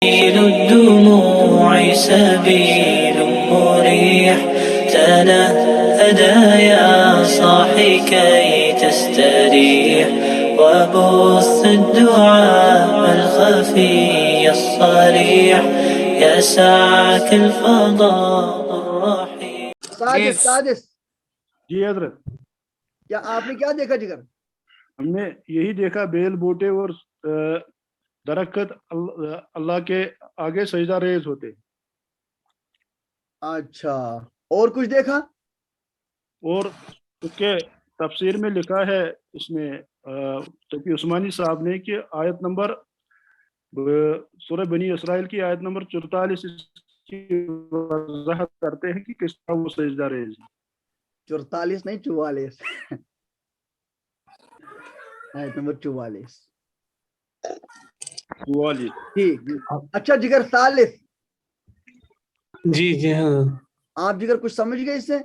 الدموع سبيل مريح تنهدى يا صاحي كي تستريح وبث الدعاء الخفي الصريح يسعك الفضاء الرحيم. سادس جی حضرت، کیا آپ نے کیا دیکھا جگر؟ ہم نے یہی دیکھا بیل بوٹے اور درخت اللہ کے آگے سجدہ ریز ہوتے. اچھا، اور کچھ دیکھا؟ اور اس کے تفسیر میں لکھا ہے اس میں تقی عثمانی صاحب نے کہ آیت نمبر سورہ بنی اسرائیل کی آیت نمبر 44 اس کی وضاحت کرتے ہیں کہ کس طرح وہ سجدہ ریز ہے. 44 نہیں 44 آیت نمبر 44. ٹھیک. اچھا جگر ثالث. جی ہاں آپ جگر کچھ سمجھ گئے اس سے؟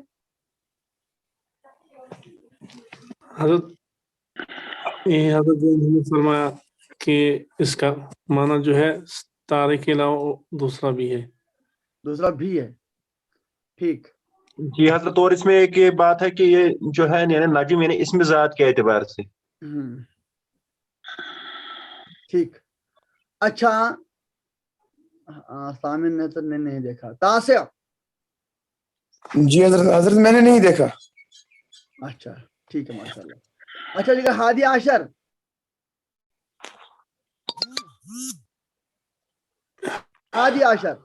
حضرت نے فرمایا کہ اس کا معنی جو ہے تارے کے علاوہ دوسرا بھی ہے. دوسرا بھی ہے. ٹھیک. جی حضرت، اور اس میں ایک یہ بات ہے کہ یہ جو ہے نجم یعنی اسم ذات کے اعتبار سے. ٹھیک. اچھا سامن نے تو نہیں دیکھا. تاسع. جی حضرت میں نے نہیں دیکھا. اچھا ٹھیک ہے ماشاءاللہ. اچھا جگر ہادی عشر. ہادی عشر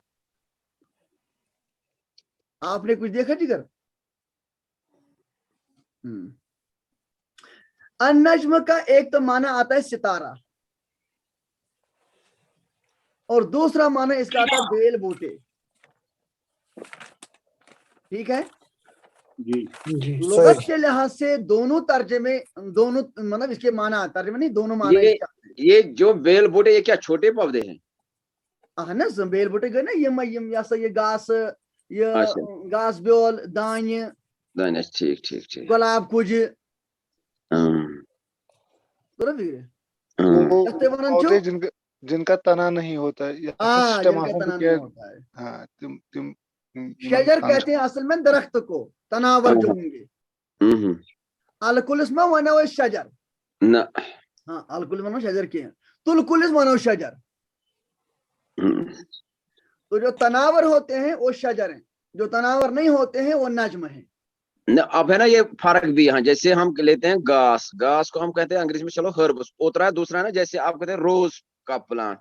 آپ نے کچھ دیکھا جگر؟ النجم کا ایک تو معنی آتا ہے ستارہ اور دوسرا معنی اس کا آتا ہے بیل بوٹے. ٹھیک ہے. جی لغت کے لحاظ سے دونوں ترجمے دونوں مطلب اس کے معنی ترجمے نہیں دونوں معنی. یہ جو بیل بوٹے یہ کیا چھوٹے پودے ہیں؟ نا بیل بوٹے گئے نا یہ گاس یہ گاس بیول دانہ ٹھیک گلاب کج جن کا تنا نہیں ہوتا ہے. شجر کہتے ہیں اصل میں درخت کو، تناور جو ہوں گے. الکلس میں ونو شجر نہ ہاں الکل ونو شجر کی تلکلس ونو شجر. تو جو تناور ہوتے ہیں وہ شجر ہیں، جو تناور نہیں ہوتے ہیں وہ نجم ہیں. اب ہے نا یہ فرق بھی یہاں، جیسے ہم لیتے ہیں گاس کو ہم کہتے ہیں انگریزی میں چلو ہربس، اوترا ہے دوسرا ہے نا جیسے آپ کہتے ہیں روز کا پلانٹ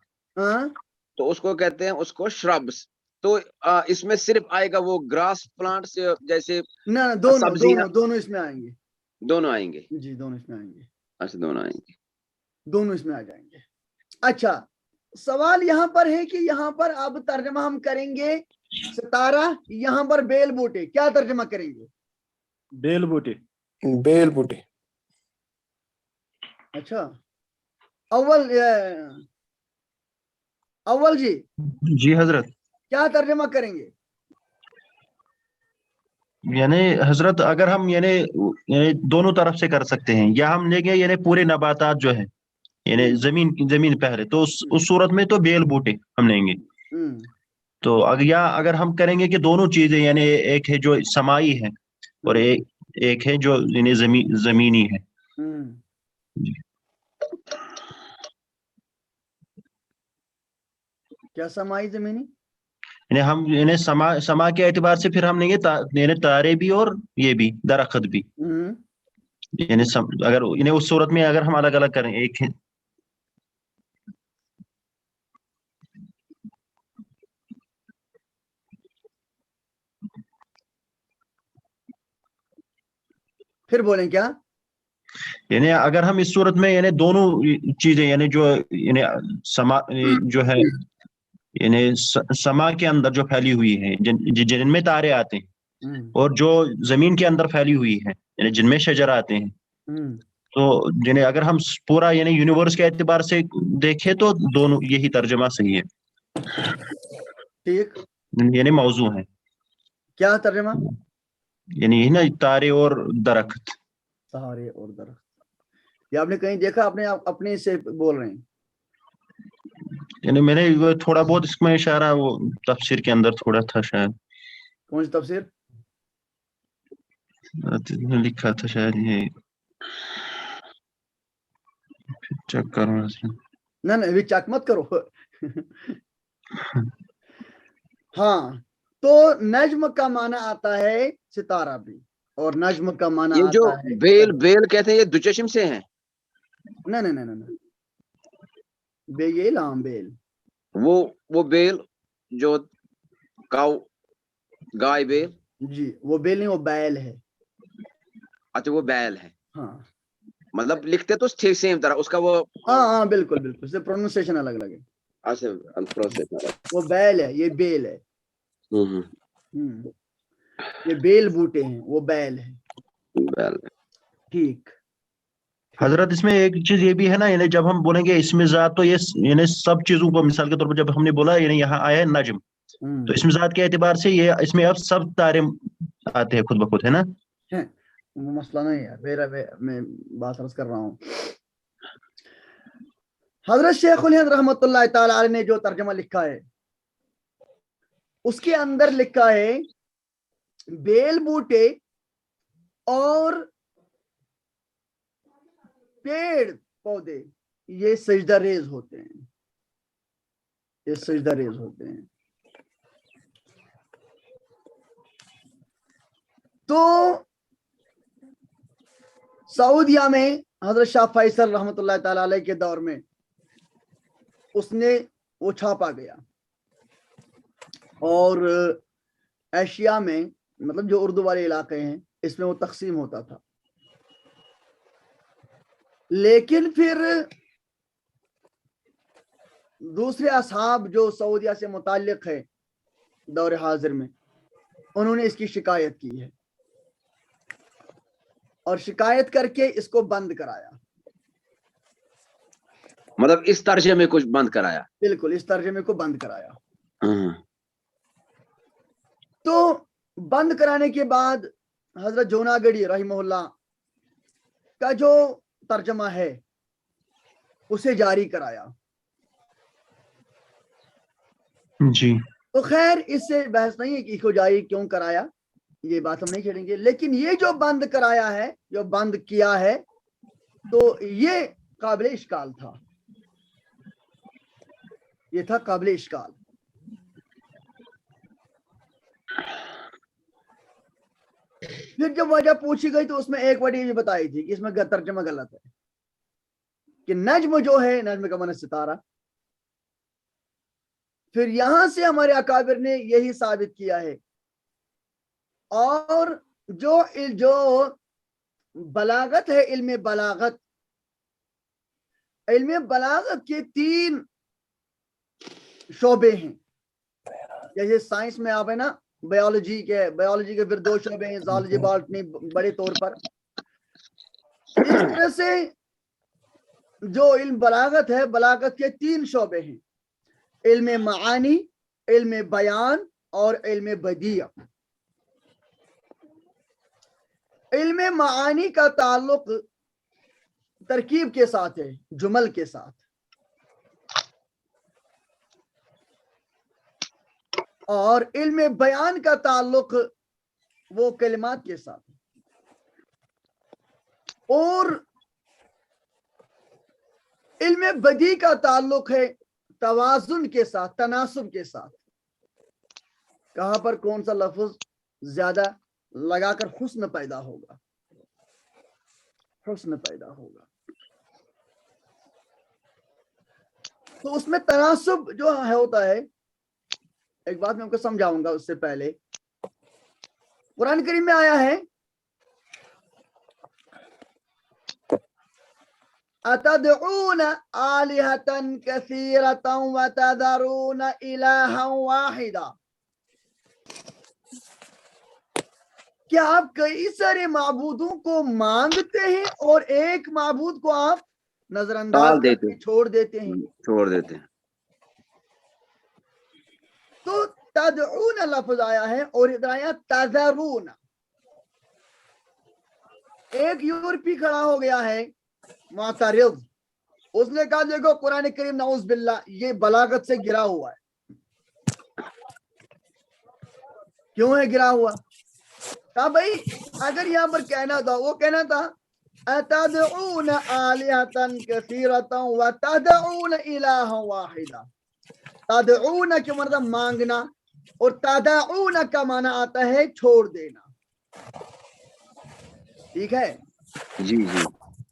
تو اس کو کہتے ہیں اس کو شربس. تو اس میں صرف آئے گا وہ گراس پلانٹ سے جیسے دونوں اس میں آئیں گے. دونوں آئیں گے. جی دونوں اس میں آئیں گے. اچھا دونوں آئیں گے. دونوں اس میں آ جائیں گے. اچھا سوال یہاں پر ہے کہ یہاں پر اب ترجمہ ہم کریں گے ستارہ، یہاں پر بیل بوٹے کیا ترجمہ کریں گے؟ بیل بوٹے. بیل بوٹے. اچھا اول جی حضرت، کیا ترجمہ کریں گے؟ یعنی حضرت اگر ہم یعنی دونوں طرف سے کر سکتے ہیں، یا ہم لیں گے یعنی پورے نباتات جو ہیں یعنی زمین پہلے تو اس صورت میں تو بیل بوٹے ہم لیں گے. تو اگر ہم کریں گے کہ دونوں چیزیں یعنی ایک ہے جو سمائی ہے اور ایک ہے جو یعنی زمینی ہے. کیا سمائی زمینی؟ یعنی ہم یعنی سما کے اعتبار سے پھر ہم لیں گے یعنی تارے بھی اور یہ بھی درخت بھی. یعنی اگر یعنی اس صورت میں اگر ہم الگ الگ کریں ایک ہے. پھر بولیں کیا؟ یعنی اگر ہم اس صورت میں یعنی دونوں چیزیں یعنی جو یعنی سما جو ہے یعنی سما کے اندر جو پھیلی ہوئی ہے جن میں تارے آتے ہیں اور جو زمین کے اندر پھیلی ہوئی ہے یعنی جن میں شجر آتے ہیں، تو یعنی اگر ہم پورا یعنی یونیورس کے اعتبار سے دیکھیں تو دونوں یہی ترجمہ صحیح ہے. ٹھیک. یعنی موضوع ہے. کیا ترجمہ؟ یعنی نا تارے اور درخت. تارے اور درخت. یہ آپ نے کہیں دیکھا؟ اپنے سے بول رہے ہیں؟ यानी मैंने वो थोड़ा बहुत इसमें इशारा वो तफसीर के अंदर थोड़ा था शायद, कौन सी तफसीर? लिखा था शायद ये, चेक करो। ना ना अभी चेक मत करो। हाँ, तो नज्म का माना आता है सितारा भी, और नज्म का माना ये जो आता है बेल बेल कहते हैं ये दुचश्म से हैं। ना ना ना ना ना, बेल, हाँ बेल, वो बेल जो काउ गाय बेल, जी वो बेल नहीं, वो बैल है। अच्छा वो बैल है, हाँ मतलब लिखते तो ठीक सेम तरह उसका वो। हाँ हाँ बिल्कुल बिल्कुल, सिर्फ प्रोनाउंसिएशन अलग अलग है। अच्छा प्रोसेस। वो बैल है, ये बेल है। ये बेल बूटे हैं, वो बैल है। बैल। ठीक। हजरत इसमें एक चीज ये भी है ना, यानी जब हम बोलेंगे इसमें जात, तो ये यानी सब चीजों को, मिसाल के तौर पर जब हमने बोला यानी यहाँ आया है नज्म, तो इसमें जात के एतबार से ये इसमें अब सब तारे आते हैं खुद ब खुद, है ना? वो मसला नहीं है, मैं बात अर्ज कर रहा हूँ। हजरत शेखुल हिंद रहमतुल्लाह ताला अलैह ने जो तर्जमा लिखा है, उसके अंदर लिखा है बेल बूटे और पेड़ पौधे ये सजदा रेज होते हैं, ये सजदा रेज होते हैं। तो सऊदिया में हजरत शाह फैसल रहमतुल्लाह ताला अलैह के दौर में उसने वो छापा गया, और एशिया में मतलब जो उर्दू वाले इलाके हैं इसमें वो तकसीम होता था। लेकिन फिर दूसरे असहाब जो सऊदिया से मुताल्लिक है दौर हाजिर में, उन्होंने इसकी शिकायत की है और शिकायत करके इसको बंद कराया। मतलब इस तर्जुमे कुछ बंद कराया, बिल्कुल इस तर्जुमे को बंद कराया। तो बंद कराने के बाद हजरत जोनागढ़ी रहिमहुल्लाह का जो तर्जमा है उसे जारी कराया जी। तो खैर इससे बहस नहीं है कि इसको जारी क्यों कराया, ये बात हम नहीं छेड़ेंगे। लेकिन ये जो बंद कराया है, जो बंद किया है, तो ये काबिल इश्काल था, ये था काबिल इश्काल। फिर जब वजह पूछी गई तो उसमें एक वजह ये बताई थी कि इसमें तर्जमा गलत है, कि नज्म जो है, नज्म का माना सितारा। फिर यहां से हमारे अकाबिर ने यही साबित किया है। और जो बलागत है, इल्म बलागत, इल्म बलागत के 3 शोबे हैं। जैसे साइंस में आप है ना, बायोलॉजी के फिर 2 शोबे हैं, ज़ूलॉजी, बॉटनी, बड़े तौर पर। इस तरह से जो इल्म बलागत है, बलागत के 3 शोबे हैं, इल्म मानी, इल्म बयान और इल्म बदिया। इल्म मानी का ताल्लुक तरकीब के साथ है, जुमल के साथ, और इल्म बयान का ताल्लुक वो कलिमात के साथ, और इल्म बदी का ताल्लुक है तवाजुन के साथ, तनासुब के साथ। कहां पर कौन सा लफ्ज ज्यादा लगाकर हुस्न पैदा होगा, हुस्न पैदा होगा। तो उसमें तनासुब जो है होता है, एक बात मैं आपको समझाऊंगा उससे पहले। कुरान करीम में आया है, अतदऊन आलिहतन कसीरतन व तदरून इलाहन वाहिदा। क्या आप कई सारे माबूदों को मांगते हैं और एक माबूद को आप नजरअंदाज करके छोड़ देते हैं। तो तदऊन लफ्ज आया है और इधर आया तदरून। एक यूरोपी खड़ा हो गया है, मुअतरिद, उसने कहा देखो कुरान करीम नाउज़ बिल्लाह ये बलागत से गिरा हुआ है। क्यों है गिरा हुआ? कहा भाई अगर यहाँ पर कहना था, वो कहना था अतदऊन आलिहतन कसीरतन व तदऊन इलाहन वाहिदा। तदऊन के मतलब मांगना और तदऊन का माना आता है छोड़ देना। ठीक है जी जी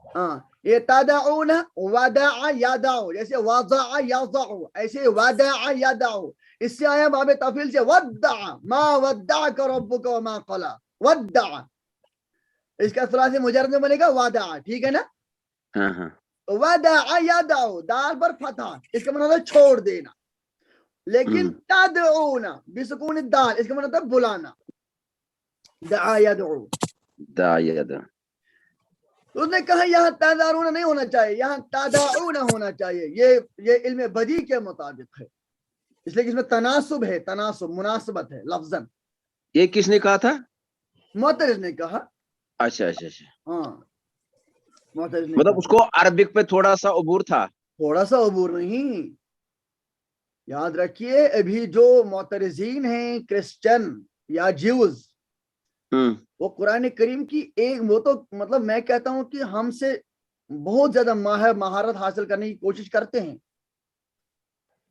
हाँ, ये तदऊन वदअ यदअ, जैसे वदअ यदअ ऐसे वदअ यदअ, इससे आया बाब तफील से वद्दअ मा वद्दअक रब्बुक व मा क़ला। वद्दअ इसका सलासी मुजर्रद में बनेगा वादा। ठीक है ना? हाँ हाँ वदअ यदअ दाल पर फतह, इसका मतलब है छोड़ देना। लेकिन तदऊना बिसुकून दाल, इसका मतलब है बुलाना। दआ यदअ। दायद उसने कहा यहाँ तदारून नहीं होना चाहिए, यहाँ तदाऊन होना चाहिए। ये इल्म बदी के मुताबिक है, इसलिए कि इसमें तनासुब है, तनासुब मुनासबत है लफ्जन। ये किसने कहा था? मुअतरिज़ ने कहा। अच्छा अच्छा अच्छा, हाँ मुअतरिज़ ने मतलब कहा। उसको अरबिक पे थोड़ा सा अबूर था। थोड़ा सा अबूर नहीं, याद रखिए अभी जो मुअतरिज़ीन हैं क्रिश्चियन या ज्यूज, वो कुरान करीम की एक, वो तो मतलब मैं कहता हूं कि हमसे बहुत ज्यादा महारत हासिल करने की कोशिश करते हैं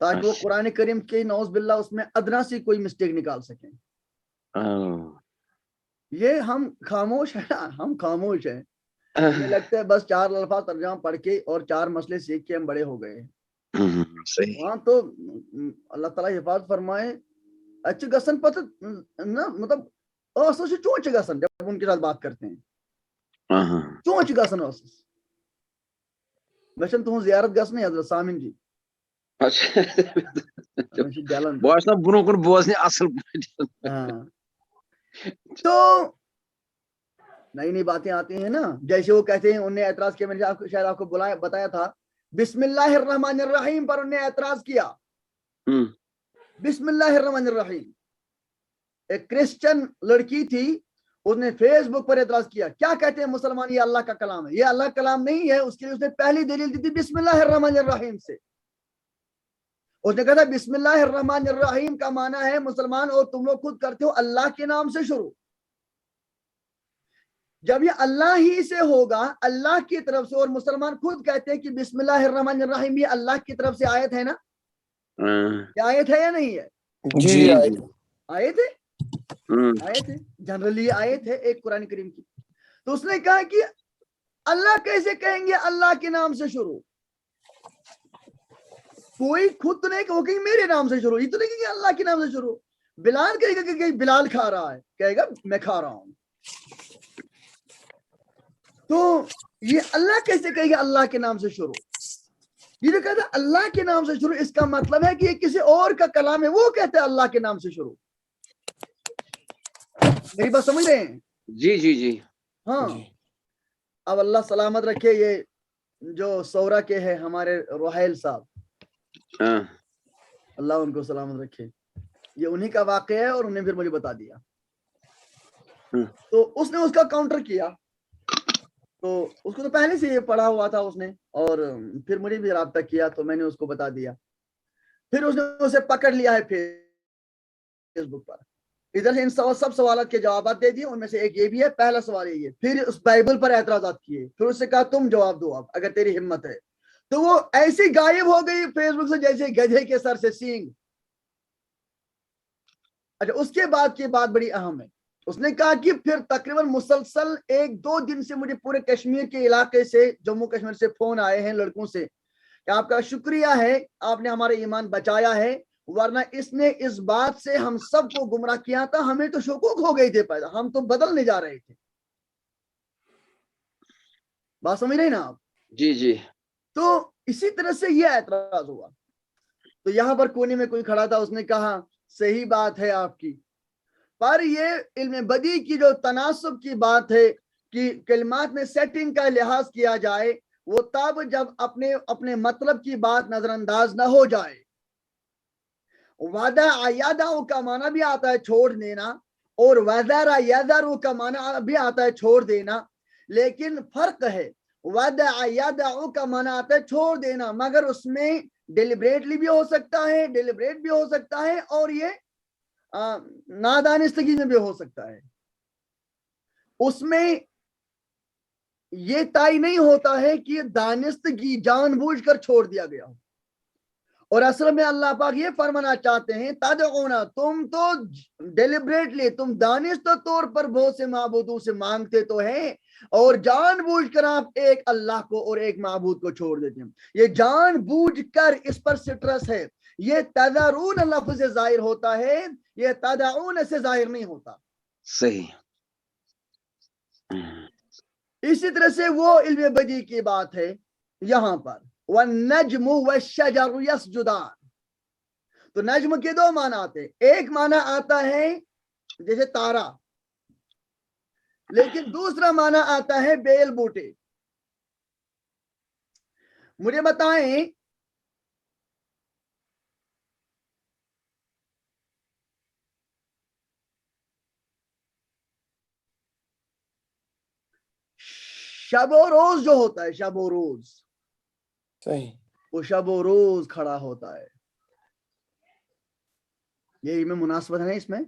ताकि वो कुरान करीम के नौज बिल्ला उसमें अदना सी कोई मिस्टेक निकाल सकें। ये हम खामोश है ना, हम खामोश हैं। हमें लगता है बस 4 अल्फाज तर्जुमा पढ़ के और 4 मसले सीख के हम बड़े हो गए हैं। सही। वहां तो अल्लाह ताला हिफाजत फरमाए, अच्छे गसन पता ना, मतलब असों से चोंच गसन जब उनके साथ बात करते हैं, चोंच गसन असों वैसे तुम जियारत गस नहीं हजरत सामिन जी। अच्छा गलन बोस ना बुनो कुन बोस ने असल। हाँ, तो नई नई बातें आती हैं ना, जैसे वो कहते हैं, उन्हें एतराज किया, मैंने शायद आपको बताया था, बिस्मिल्लाहिर्रहमानिर्रहीम पर उन्हें एतराज किया। बिस्मिल्लाहिर्रहमानिर्रहीम, एक क्रिश्चियन लड़की थी, उसने फेसबुक पर एतराज किया, क्या कहते हैं मुसलमान ये अल्लाह का कलाम है, ये अल्लाह का कलाम नहीं है। उसके लिए उसने पहली दलील दी थी बिस्मिल्लाहिर्रहमानिर्रहीम से। उसने कहा था बिस्मिल्लाहिर्रहमानिर्रहीम का माना है मुसलमान, और तुम लोग खुद करते हो अल्लाह के नाम से शुरू। जब ये अल्लाह ही से होगा, अल्लाह की तरफ से, और मुसलमान खुद कहते हैं कि बिस्मिल्लाहिर्रहमानिर्रहीम ये अल्लाह की तरफ से आयत है ना, क्या आयत है या नहीं है? जी आयत है, आयत है, जनरली आयत है एक कुरान करीम की। तो उसने कहा कि अल्लाह कैसे कहेंगे अल्लाह के नाम से शुरू? कोई खुद तो नहीं कहेगा मेरे नाम से शुरू, ये तो नहीं कहेगा अल्लाह के नाम से शुरू। बिलाल कहेगा कि बिलाल खा रहा है, कहेगा मैं खा रहा हूं। तो ये अल्लाह कैसे कहेगा अल्लाह के नाम से शुरू? ये जो कहता है अल्लाह के नाम से शुरू, इसका मतलब है कि ये किसी और का कलाम है, वो कहता है अल्लाह के नाम से शुरू। मेरी बात समझ रहे हैं? जी जी जी हाँ जी। अब अल्लाह सलामत रखे, ये जो सौरा के हैं हमारे रोहैल साहब, अल्लाह उनको सलामत रखे, ये उन्हीं का वाक़या है और उन्हें फिर मुझे बता दिया। तो उसने उसका काउंटर किया, तो उसको तो पहले से ये पढ़ा हुआ था उसने, और फिर मुझे भी राब्ता किया तो मैंने उसको बता दिया। फिर उसने उसे पकड़ लिया है फेसबुक पर, इधर से इन सब सवालों के जवाब दे दिए। उनमें से एक ये भी है, पहला सवाल ये, फिर उस बाइबल पर एतराज़ात किए, फिर उससे कहा तुम जवाब दो अब अगर तेरी हिम्मत है। तो वो ऐसी गायब हो गई फेसबुक से जैसे गधे के सर से सींग। अच्छा, उसके बाद की बात बड़ी अहम है। उसने कहा कि फिर तकरीबन मुसलसल 1-2 दिन से मुझे पूरे कश्मीर के इलाके से, जम्मू कश्मीर से फोन आए हैं लड़कों से कि आपका शुक्रिया है, आपने हमारा ईमान बचाया है, वरना इसने इस बात से हम सबको गुमराह किया था, हमें तो शुकूक हो गए थे पैदा, हम तो बदलने जा रहे थे। बात समझ रहे ना आप? जी जी। तो इसी तरह से ये एतराज हुआ। तो यहां पर कोने में कोई खड़ा था, उसने कहा सही बात है आपकी, पर ये इल्म बदी की जो तनासुब की बात है कि कलिमात में सेटिंग का लिहाज किया जाए, वो तब जब अपने अपने मतलब की बात नजरअंदाज ना हो जाए। वादा यादाओं का माना भी आता है छोड़ देना, और वज़रा यज़रु का माना भी आता है छोड़ देना, लेकिन फर्क है वदअ यदअ का माना आता है छोड़ देना, मगर उसमें डिलिबरेटली भी हो सकता है, डिलिबरेट भी हो सकता है, और ये नादानिस्तगी में भी हो सकता है। उसमें ये तय नहीं होता है कि ये दानिस्तगी जानबूझकर छोड़ दिया गया हो। और असल में अल्लाह पाक ये फरमाना चाहते हैं, तदऊना, तुम तो डेलिबरेटली, तुम दानिस्ता तौर पर बहुत से माबूदों से मांगते तो हैं, और जानबूझकर आप एक अल्लाह को और एक माबूद को छोड़ देते हैं। ये जानबूझकर, इस पर स्ट्रेस है। ये तदरून लफ्ज़ से जाहिर होता है, ये तदऊन से जाहिर नहीं होता। सही। इसी तरह से वो इल्म बदी की बात है यहां पर, वन्नज्मु वश्शजरु यसजुदान। तो नज्म के दो माना आते हैं, एक माना आता है जैसे तारा, लेकिन दूसरा माना आता है बेल बूटे। मुझे बताएं, शबो रोज जो होता है, शबो रोज, सही, वो शबो रोज खड़ा होता है। ये में मुनासबत है ना, इसमें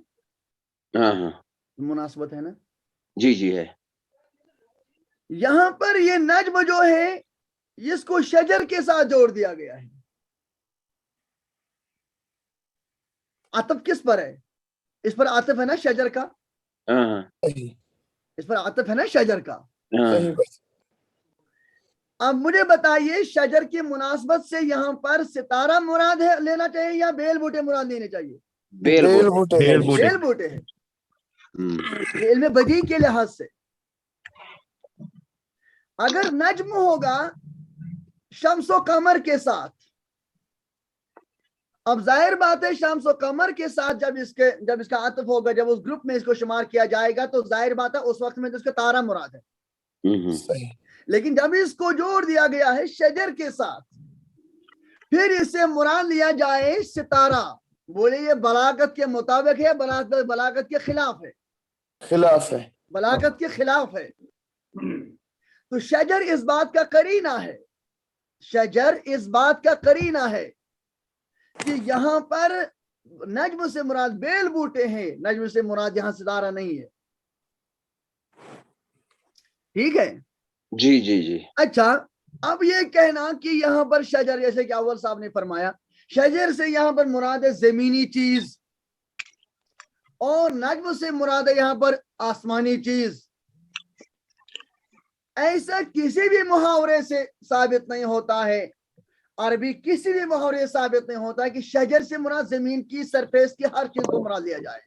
हाँ हाँ मुनासबत है ना। जी जी है। यहां पर ये नज्म जो है, इसको शजर के साथ जोड़ दिया गया है। आतिफ किस पर है? इस पर आतिफ है ना शजर का, हाँ हाँ सही, इस पर आतिफ है ना शजर का। हाँ सही बात। अब मुझे बताइए, शजर की मुनासबत से यहाँ पर सितारा मुराद है लेना चाहिए या बेल बूटे मुराद लेने चाहिए? बेल बेल बूटे। बूटे, बेल बूटे। बेल बूटे है। ये इल्म बदी के लिहाज से अगर नज्म होगा शम्सो कमर के साथ, अब जाहिर बात है शम्सो कमर के साथ जब इसका आतिफ होगा, जब उस ग्रुप में इसको शुमार किया जाएगा, तो जाहिर बात है उस वक्त में तो इसका तारा मुराद है। सही, लेकिन जब इसको जोड़ दिया गया है शजर के साथ, फिर इससे मुराद लिया जाए सितारा, बोले ये बलागत के मुताबिक है, बलागत के खिलाफ है, खिलाफ है, बलागत के खिलाफ है। तो शजर इस बात का करीना है, शजर इस बात का करीना है कि यहाँ पर नज्म से मुराद बेल बूटे हैं, नज्म से मुराद यहाँ सितारा नहीं है। ठीक है जी जी जी। अच्छा, अब ये कहना कि यहाँ पर शजर, जैसे कि अव्वल साहब ने फरमाया, शजर से यहाँ पर मुराद है जमीनी चीज, और नज्म से मुराद है यहाँ पर आसमानी चीज। ऐसा किसी भी मुहावरे से साबित नहीं होता है, अरबी किसी भी मुहावरे से साबित नहीं होता है कि शजर से मुराद जमीन की सरफेस की हर चीज को मुराद लिया जाए।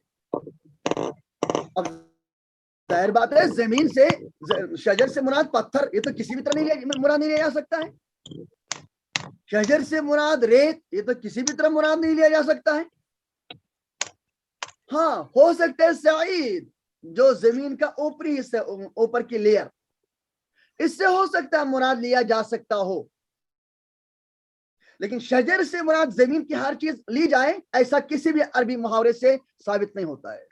अब जाहिर बात है जमीन से, शजर से मुराद पत्थर, ये तो किसी भी तरह नहीं मुराद नहीं लिया जा सकता है। शजर से मुराद रेत, ये तो किसी भी तरह मुराद नहीं लिया जा सकता है। हाँ, हो सकता है सईद, जो जमीन का ऊपरी हिस्सा, ऊपर की लेयर, इससे हो सकता है मुराद लिया जा सकता हो, लेकिन शजर से मुराद जमीन की हर चीज ली जाए, ऐसा किसी भी अरबी मुहावरे से साबित नहीं होता है।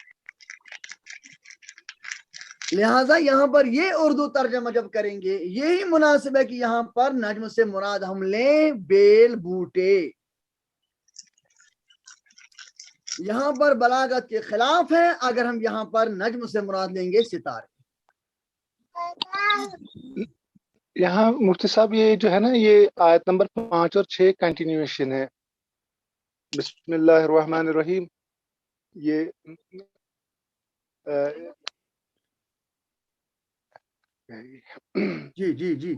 लिहाजा यहां पर ये उर्दू तर्जमा जब करेंगे, यही मुनासिब है कि यहां पर नज्म से मुराद हम लें बेल बूटे। यहां पर बलागत के खिलाफ है अगर हम यहां पर नज्म से मुराद लेंगे सितारे। यहाँ मुफ्ती साहब ये जो है ना, ये आयत नंबर 5 और 6 कंटिन्यूएशन है। बिस्मिल्लाहिर्रहमानिर्रहीम। ये जी जी जी,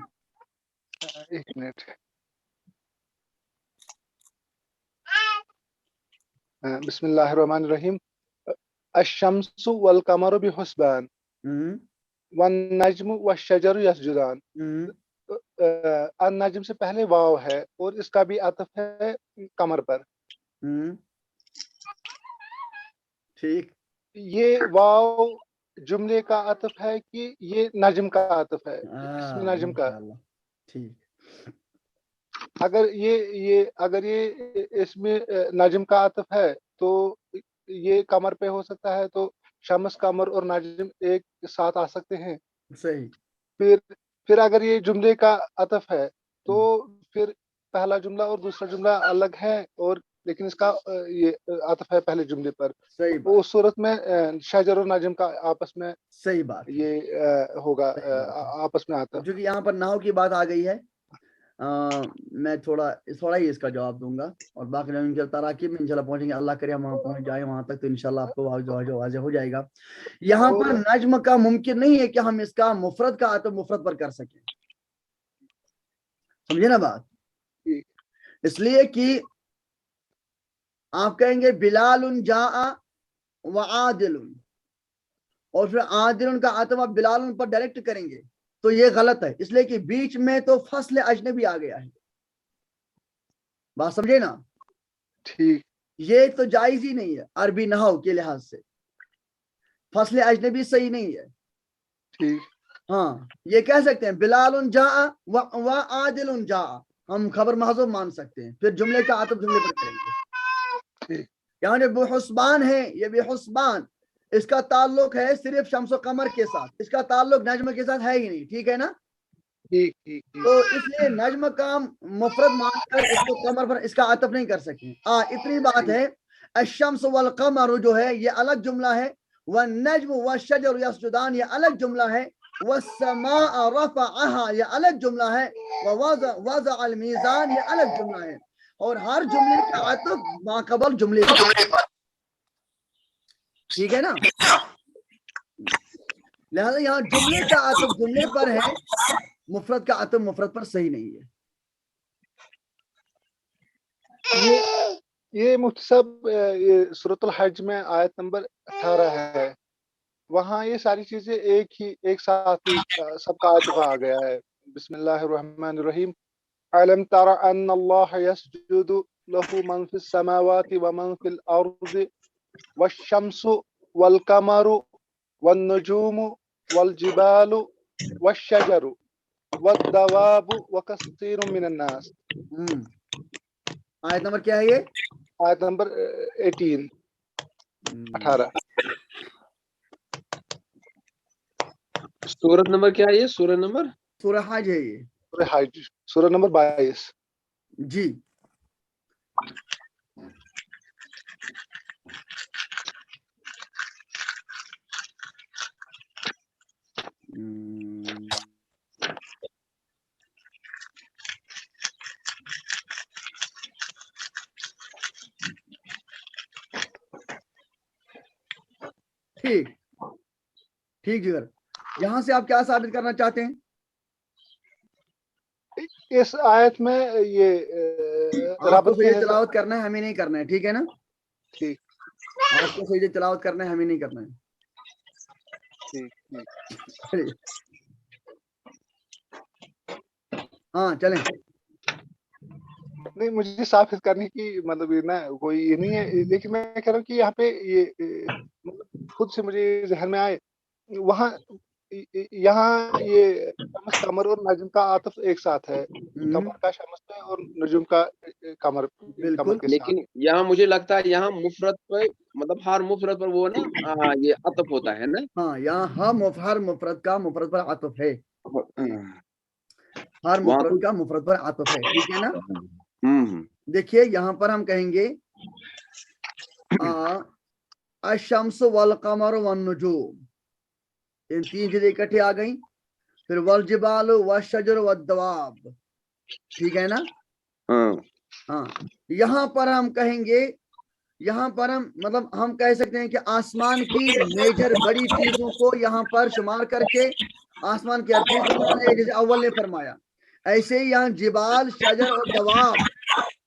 एक मिनट। बिस्मिल्लाहिर्रहमानिर्रहीम। अश-शम्सु वल कमरु बिहुस्बान वन नज्मु वश-शजरु यसजुदान। अन-नज्म से पहले वाव है और इसका भी आतिफ है कमर पर। ठीक, ये वाव जुमले का आतिफ है कि ये नज्म का आतिफ है, इसमें नज्म का। ठीक, अगर ये इसमें नज्म का आतिफ है तो ये कमर पे हो सकता है, तो शम्स, कमर और नज्म एक साथ आ सकते हैं। सही। फिर फिर अगर ये जुमले का अतफ है तो फिर पहला जुमला और दूसरा जुमला अलग है, और लेकिन इसका ये अतफ है पहले जुमले पर। सही तो उस सूरत में शजर और नाजिम का आपस में सही बात, ये होगा, आपस में आता। क्योंकि यहाँ पर नाव की बात आ गई है। मैं थोड़ा ही इसका जवाब दूंगा, और बाकी इंशाल्लाह तराकीब में इंशाल्लाह पहुंचेंगे। अल्लाह करे हम वहाँ पहुंच जाए, वहां तक तो इंशाल्लाह आपको वाज़ेह हो जाएगा। यहाँ पर नज्म का मुमकिन नहीं है कि हम इसका मुफरद का आतफ मुफरद पर कर सकें, समझे ना बात? इसलिए कि आप कहेंगे बिलालुन जाआ व आदिलुन, और फिर आदिलुन का आतफ आप बिलालुन पर डायरेक्ट करेंगे तो ये गलत है, इसलिए कि बीच में तो फस्ल अजनबी आ गया है। बात समझे ना? ठीक, ये तो जायज ही नहीं है अरबी नहव के लिहाज से, फस्ल अजनबी सही नहीं है। ठीक, हाँ, ये कह सकते हैं बिलालुन जाआ व आदिलुन जाआ, हम खबर महजूब मान सकते हैं, फिर जुमले का आतफ जुमले पर करेंगे। यहाँ जो बेहुस्बान है, ये बेहुस्बान इसका ताल्लुक है सिर्फ शम्स कमर के साथ, इसका ताल्लुक नज्म के साथ है ही नहीं, ठीक है ना? ठीक, ठीक, तो इसलिए नज्म का मुफरद मानकर इसको कमर पर इसका आतफ नहीं कर सके। इतनी बात है, अशम्स वल कमर जो है ये अलग जुमला है, व नज्म व शजर यसजुदान ये अलग जुमला है, व समा रफ़अहा ये अलग जुमला है, व वज़अ अल मीज़ान ये अलग जुमला है, और हर जुमले का आतफ माक़बल जुमले पर, ठीक है ना? लिहाजा यहाँ जुमले का आतफ जुमले पर है, मुफरद का आतफ मुफरद पर सही नहीं है। ये मुफ्ती साहब, ये सूरतुल हज में आयत नंबर 18 है, वहाँ ये सारी चीजें एक साथ ही सबका आतफ आ गया है। बिस्मिल्लाहिर्रहमानिर्रहीम, अलम तरा अन्नल्लाह यसजुदु लहु मन फिस समावाति व मन फिल अर्दि वश्शम्सु वल कमरु वन नुजूमु वल जिबालु वश्शजरु वद्दवाबु वकसीरुम मिनन नास। आयत नंबर क्या है ये? आयत नंबर 18। सूरत नंबर क्या है ये? सूरत नंबर? सूरह हज है ये। सूरह हज, सूरह नंबर 22 जी। ठीक ठीक जिगर, यहाँ से आप क्या साबित करना चाहते हैं? इस आयत में ये आपको सही तिलावत करना है, हमें नहीं करना है, ठीक है ना? ठीक, आपको सही तिलावत करना है, हमें नहीं करना है। ठीक, हाँ चलें। नहीं, मुझे साबित करने की मतलब ये ना कोई ये नहीं है, लेकिन मैं कह रहा हूँ कि यहाँ पे ये खुद से मुझे जहन में आए, वहाँ यहाँ ये कमर और नजम का आतफ एक साथ है, कमर का शम्स पे और नजम का कमर के साथ। लेकिन यहाँ मुझे लगता है यहाँ मुफरद पे, मतलब हर मुफरद पर वो ना ये आतफ होता है ना? हाँ, यहाँ हर मुफरद का मुफरद पर आतफ है, हर मुफरद का मुफरद पर आतफ है, ठीक है ना? देखिए यहाँ पर हम कहेंगे अशम्स वल कमर वन नुजूम, इन तीन चीजें इकट्ठी आ गई, फिर वल जिबाल व शजर व दवाब, ठीक है ना? हाँ, यहाँ पर हम कहेंगे, यहाँ पर हम मतलब हम कह सकते हैं कि आसमान की मेजर बड़ी चीजों को यहाँ पर शुमार करके आसमान की हर चीज को, जैसे अव्वल ने फरमाया, ऐसे ही यहाँ जिबाल शजर और दवाब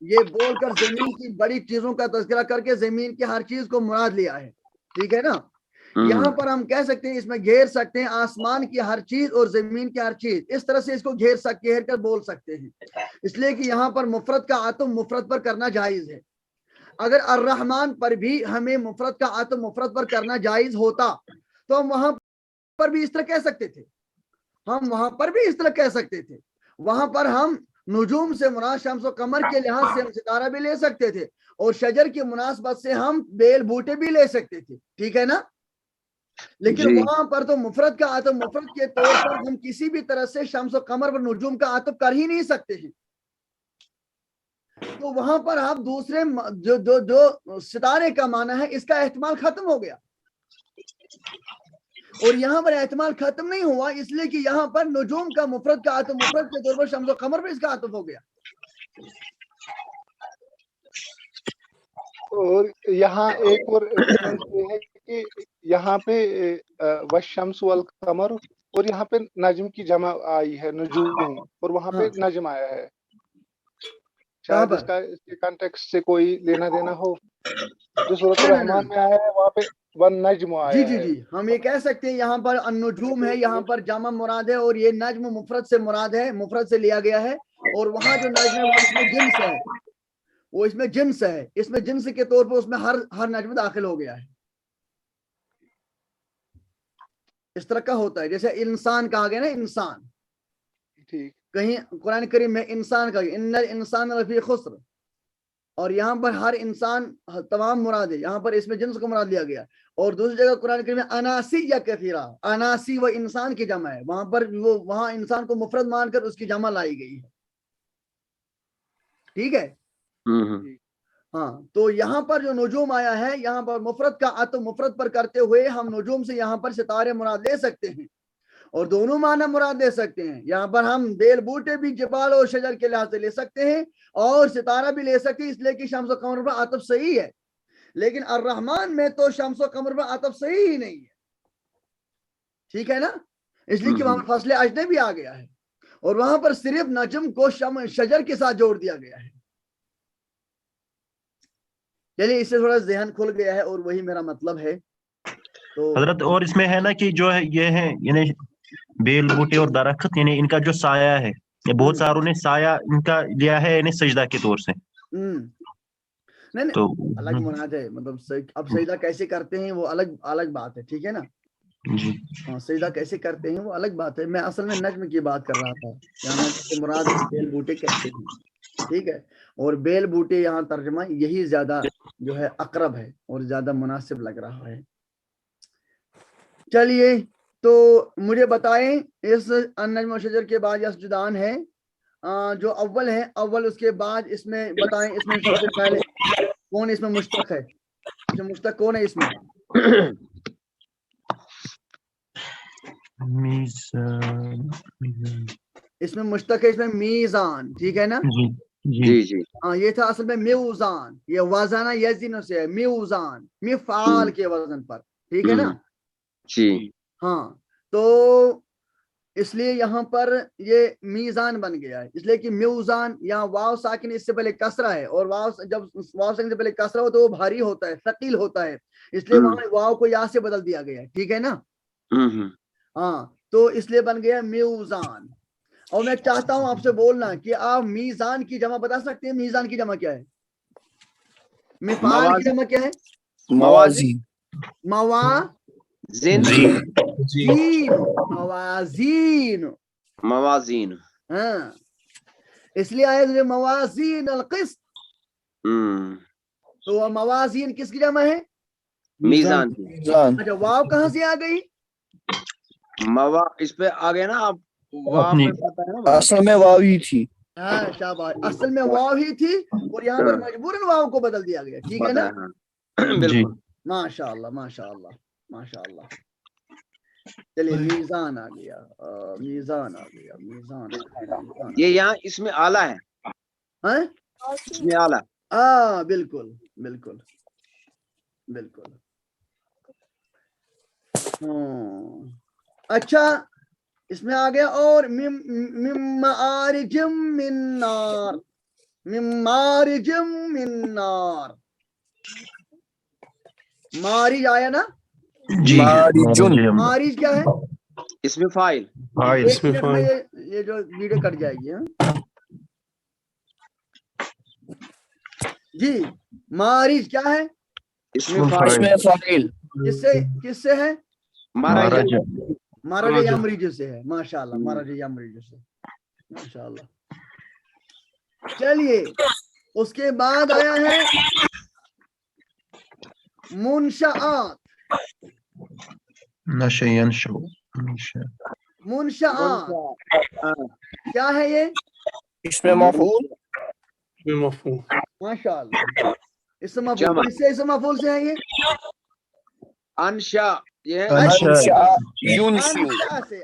ये बोलकर जमीन की बड़ी चीजों का तज़किरा करके जमीन की हर चीज को मुराद लिया है, ठीक है ना? यहाँ पर हम कह सकते हैं, इसमें घेर सकते हैं आसमान की हर चीज और जमीन की हर चीज, इस तरह से इसको घेर कर बोल सकते हैं, इसलिए कि यहाँ पर मुफरद का आतफ मुफरद पर करना जायज है। अगर अर्रहमान पर भी हमें मुफरद का आतफ मुफरद पर करना जायज होता तो हम वहां पर भी इस तरह कह सकते थे, हम वहां पर भी इस तरह कह सकते थे, वहां पर हम नुजूम से मुराद शम्स और कमर के लिहाज से हम सितारा भी ले सकते थे, और शजर की मुनासबत से हम बेल बूटे भी ले सकते थे, ठीक है ना? لیکن وہاں پر تو مفرد کا عطف مفرد کے طور پر ہم کسی بھی طرح سے شمس و قمر پر نجوم کا عطف کر ہی نہیں سکتے ہیں. تو وہاں پر آپ دوسرے جو ستارے کا معنی ہے اس کا احتمال ختم ہو گیا, اور یہاں پر احتمال ختم نہیں ہوا اس لیے کہ یہاں پر نجوم کا مفرد کا عطف مفرد کے طور پر شمس و قمر پر اس کا عطف ہو گیا. اور یہاں ایک اور ڈفرنس یہ ہے کہ یہاں پہ والشمس والقمر اور یہاں پہ نجم کی جمع آئی ہے نجوم, اور وہاں پہ نجم آیا ہے. شاید اس کے کانٹیکسٹ سے کوئی لینا دینا ہو. جو سورۃ الرحمن میں آیا ہے وہاں پہ والنجم آیا ہے. جی ہم یہ کہہ سکتے ہیں یہاں پر النجوم ہے, یہاں پر جمع مراد ہے, اور یہ نجم مفرد سے مراد ہے, مفرد سے لیا گیا ہے. اور وہاں جو نجم ہے وہ اس میں جنس ہے, وہ اس میں جنس ہے, اس میں جنس کے طور پر اس میں ہر نجم داخل ہو گیا ہے. اس طرح کا ہوتا ہے جیسے انسان کہا گیا نا, انسان کہیں قرآن کریم میں انسان کا ان الانسان لفی خسر, اور یہاں پر ہر انسان تمام مراد ہے, یہاں پر اس میں جنس کو مراد لیا گیا. اور دوسری جگہ قرآن کریم میں اناسی یا کثیرہ, اناسی و انسان کی جمع ہے, وہاں پر وہاں انسان کو مفرد مان کر اس کی جمع لائی گئی ہے. ٹھیک ہے. ہاں, تو یہاں پر جو نجوم آیا ہے یہاں پر مفرد کا عطف مفرد پر کرتے ہوئے ہم نجوم سے یہاں پر ستارے مراد لے سکتے ہیں, اور دونوں معنی مراد لے سکتے ہیں. یہاں پر ہم بیل بوٹے بھی جبال اور شجر کے لحاظ سے لے سکتے ہیں, اور ستارہ بھی لے سکتے ہیں, اس لیے کہ شمس و قمر پر عطف صحیح ہے. لیکن الرحمن میں تو شمس و قمر پر عطف صحیح ہی نہیں ہے. ٹھیک ہے نا, اس لیے کہ وہاں پر فصل اجنبی آ گیا ہے, اور وہاں پر صرف نجم کو شجر کے ساتھ جوڑ دیا گیا ہے. چلیے اس سے تھوڑا ذہن کھل گیا ہے, اور وہی میرا مطلب ہے. تو حضرت اور اس میں ہے نا کہ جو ہے یہ ہے یعنی بیل بوٹے اور درخت, یعنی ان کا جو سایہ ہے, بہت ساروں نے سایہ ان کا لیا ہے یعنی سجدہ کے طور سے. نہیں تو الگ مراد ہے, مطلب اب سجدہ کیسے کرتے ہیں وہ الگ بات ہے. ٹھیک ہے نا, جی ہاں سجدہ کیسے کرتے ہیں وہ الگ بات ہے. میں اصل میں نجم کی بات کر رہا تھا, یہاں نجم سے مراد بیل بوٹے کہتے ہیں. ٹھیک ہے, اور بیل بوٹے یہاں ترجمہ یہی زیادہ جو ہے اقرب ہے اور زیادہ مناسب لگ رہا ہے. چلیے تو مجھے بتائیں اس النجم و شجر کے بعد یسجدان ہے جو اول ہے, اول اس کے بعد اس میں بتائیں اس میں سب سے پہلے کون اس میں مشتق ہے, اس میں مشتق کون ہے اس میں؟ اس میں مشتق ہے اس میں میزان. ٹھیک ہے نا, جی ہاں یہ تھا اصل میں میوزان, یہ وزن یزن سے ہے, میوزان مفعال کے وزن پر. ٹھیک ہے نا جی. ہاں, تو اس لیے یہاں پر یہ میزان بن گیا ہے, اس لیے کہ میوزان یہاں واو ساکن اس سے پہلے کسرہ ہے, اور جب واو ساکن سے پہلے کسرہ ہو تو وہ بھاری ہوتا ہے, ثقیل ہوتا ہے, اس لیے وہاں واو کو یا سے بدل دیا گیا ہے. ٹھیک ہے نا, ہاں, تو اس لیے بن گیا میوزان. اور میں چاہتا ہوں آپ سے بولنا کہ آپ میزان کی جمع بتا سکتے ہیں, میزان کی جمع کیا ہے, مفعال کی جمع کیا ہے, موازین موازین. ہاں, اس لیے آئے موازین القسط. تو موازین کس کی جمع ہے, میزان. اچھا واو کہاں سے آ گئی, اس پہ آ گئے نا آپ, اصل میں واو ہی تھی. ہاں شاباش, اصل میں واو ہی تھی اور یہاں پر مجبوراً واو کو بدل دیا گیا. ٹھیک ہے نا, بالکل. ماشاء اللہ ماشاء اللہ ماشاء اللہ. چلیے میزان آ گیا, میزان آ گیا, میزان یہ یہاں اس میں آلہ ہے, اس میں آلہ. بالکل بالکل بالکل. اچھا اس میں آ گیا, اور من معارج من نار, من معارج من نار. معارج آیا نا, معارج کیا ہے, اس میں فائل. ایک منٹ میں یہ جو ویڈیو کٹ جائے گی. جی معارج کیا ہے, اس میں فائل. کس سے ہے, مہاراجہ مہاراجہ یمریج سے ہے. ماشاء اللہ, مہاراجہ یمریج سے, ماشاء اللہ. چلیے اس کے بعد آیا ہے منشآت. نشأ ينشأ منشأ منشا کیا ہے یہ؟ اسم مفعول مفہوم ماشاء اللہ اسم مفعول جمع. کس سے اسم مفعول سے ہے یہ؟ انشا یہ ہے انشأ انشاء ينشئ انشاء سے